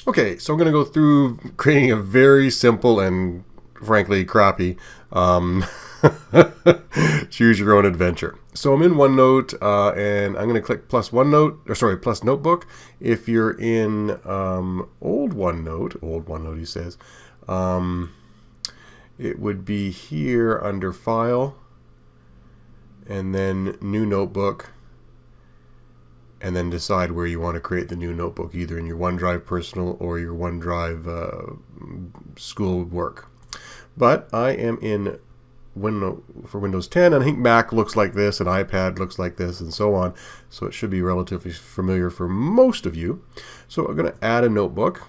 Okay, so I'm going to go through creating a very simple and frankly crappy choose your own adventure. So I'm in OneNote and I'm going to click plus OneNote, or sorry, plus Notebook. If you're in old OneNote he says, it would be here under File and then New Notebook, and then decide where you want to create the new notebook, either in your OneDrive personal or your OneDrive school work. But I am in OneNote for Windows 10, and I think Mac looks like this, and iPad looks like this, and so on. So it should be relatively familiar for most of you. So I'm going to add a notebook.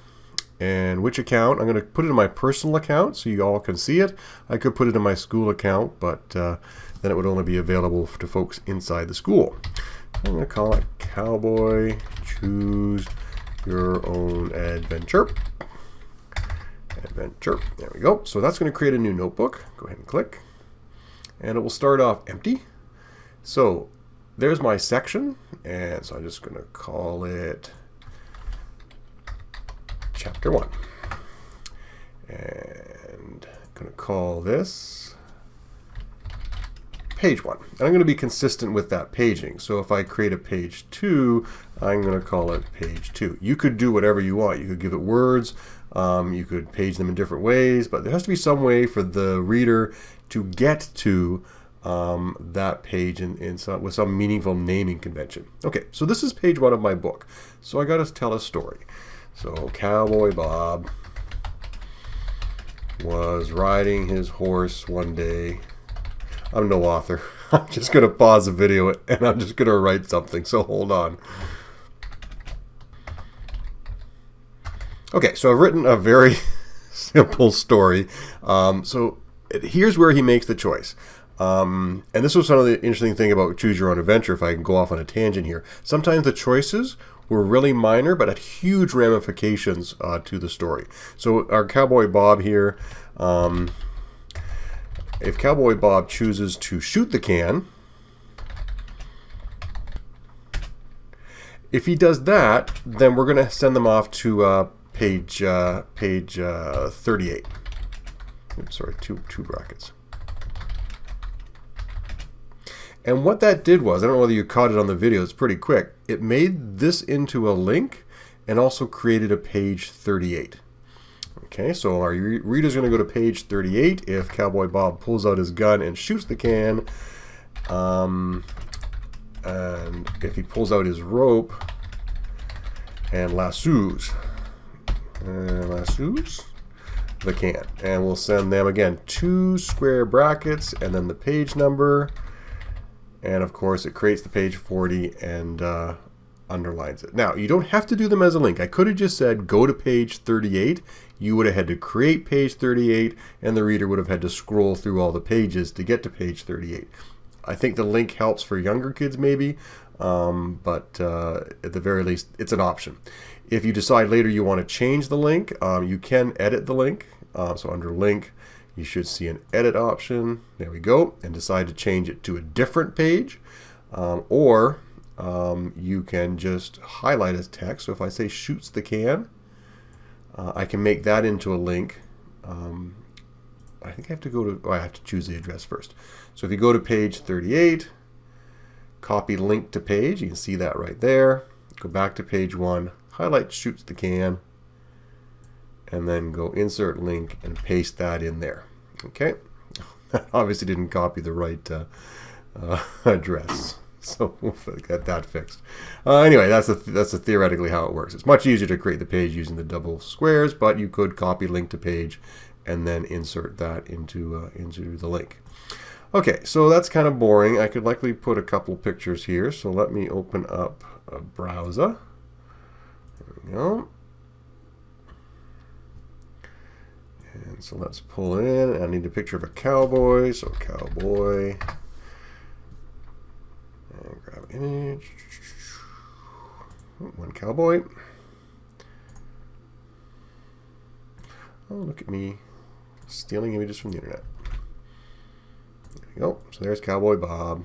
And which account? I'm going to put it in my personal account so you all can see it. I could put it in my school account, but then it would only be available to folks inside the school. I'm going to call it Cowboy Choose Your Own Adventure. There we go. So that's going to create a new notebook. Go ahead and click. And it will start off empty. So there's my section. And so I'm just going to call it Chapter 1. And I'm going to call this Page 1. And I'm going to be consistent with that paging. So if I create a Page 2, I'm going to call it Page 2. You could do whatever you want. You could give it words. You could page them in different ways. But there has to be some way for the reader to get to that page with some meaningful naming convention. Okay, so this is page 1 of my book. So I got to tell a story. So Cowboy Bob was riding his horse one day. I'm no author. I'm just going to pause the video and I'm just going to write something. So hold on. Okay, so I've written a very simple story. So here's where he makes the choice. And this was some of the interesting thing about Choose Your Own Adventure, if I can go off on a tangent here. Sometimes the choices were really minor, but had huge ramifications to the story. So our Cowboy Bob here, if Cowboy Bob chooses to shoot the can, if he does that, then we're going to send them off to page 38. Oops, sorry, two brackets. And what that did was, I don't know whether you caught it on the video, it's pretty quick. It made this into a link and also created a page 38. Okay, so our reader's going to go to page 38 if Cowboy Bob pulls out his gun and shoots the can. And if he pulls out his rope and lassos the can. And we'll send them, again, 2 square brackets and then the page number. And of course it creates the page 40 and underlines it. Now you don't have to do them as a link. I could have just said go to page 38. You would have had to create page 38 and the reader would have had to scroll through all the pages to get to page 38. I think the link helps for younger kids maybe, but at the very least it's an option. If you decide later you want to change the link, you can edit the link. So under link, you should see an edit option. There we go. And decide to change it to a different page. Or you can just highlight as text. So if I say shoots the can, I can make that into a link. I think I have to go to, I have to choose the address first. So if you go to page 38, copy link to page, you can see that right there. Go back to page 1, highlight shoots the can, and then go insert link and paste that in there. Okay, obviously didn't copy the right address, so we'll get that fixed. Anyway, that's theoretically how it works. It's much easier to create the page using the double squares, but you could copy link to page and then insert that into the link. Okay, so that's kind of boring. I could likely put a couple pictures here, so let me open up a browser. There we go. And so let's pull in. I need a picture of a cowboy, so cowboy. And grab image. One cowboy. Oh, look at me stealing images from the internet. There we go. So there's Cowboy Bob.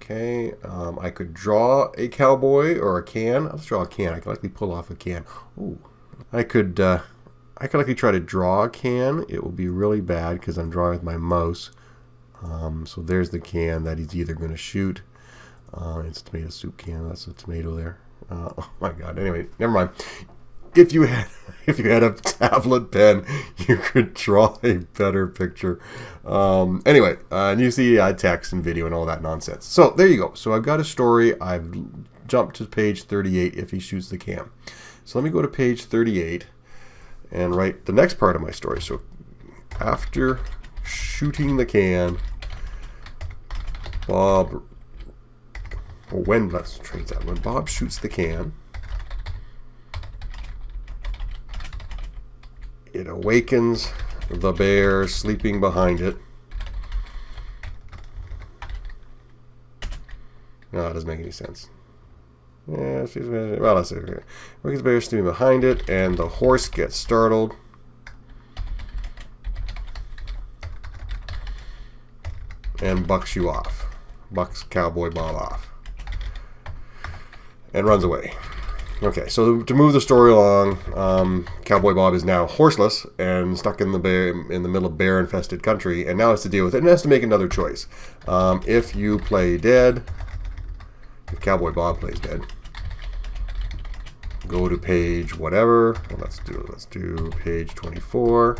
Okay, I could draw a cowboy or a can. Let's draw a can. I can likely pull off a can. Ooh, I could likely try to draw a can. It will be really bad because I'm drawing with my mouse. So there's the can that he's either going to shoot. It's a tomato soup can. That's a tomato there. Oh my God. Anyway, never mind. If you had a tablet pen, you could draw a better picture. Anyway, and you see text and video and all that nonsense. So there you go. So I've got a story. I've jumped to page 38 if he shoots the can. So let me go to page 38 and write the next part of my story. So after shooting the can, when Bob shoots the can, it awakens the bear sleeping behind it. No, that doesn't make any sense. Yeah, well, let's see. Awakens the bear sleeping behind it, and the horse gets startled. And bucks you off. Bucks Cowboy Bob off. And runs away. Okay, so to move the story along, Cowboy Bob is now horseless and stuck in the middle of bear-infested country, and now has to deal with it and has to make another choice. If you play dead, if Cowboy Bob plays dead, go to page whatever. Well, let's do page 24.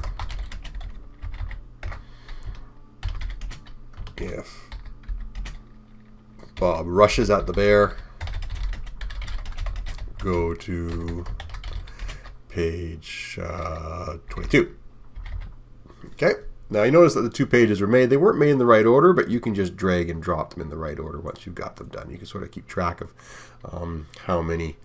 If Bob rushes at the bear, go to page 22. Okay, now you notice that the 2 pages were made. They weren't made in the right order, but you can just drag and drop them in the right order once you've got them done. You can sort of keep track of how many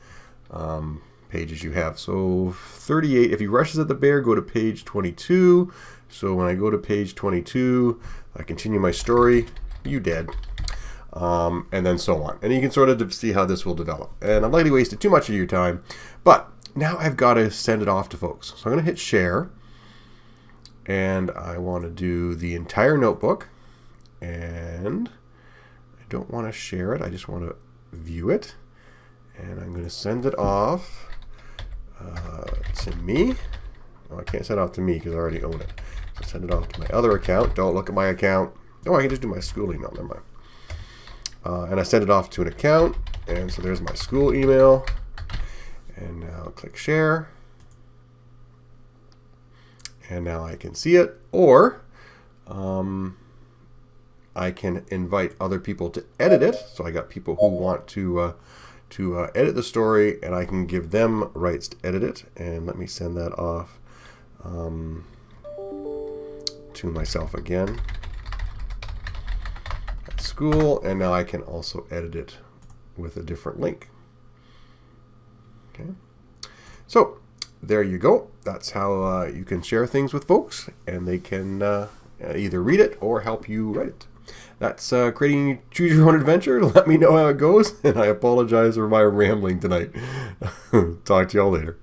pages you have. So 38, if he rushes at the bear, go to page 22. So when I go to page 22, I continue my story, you dead. And then so on. And you can sort of see how this will develop. And I've likely wasted too much of your time, but now I've got to send it off to folks. So I'm going to hit share, and I want to do the entire notebook, and I don't want to share it. I just want to view it, and I'm going to send it off to me. Oh, I can't send it off to me because I already own it. So send it off to my other account. Don't look at my account. Oh, I can just do my school email. Never mind. And I send it off to an account, and so there's my school email, and now click share, and now I can see it, or I can invite other people to edit it. So I got people who want to edit the story, and I can give them rights to edit it. And let me send that off to myself again. School, and now I can also edit it with a different link. Okay, so there you go. That's how you can share things with folks, and they can either read it or help you write it. That's creating Choose Your Own Adventure. Let me know how it goes, and I apologize for my rambling tonight. Talk to y'all later.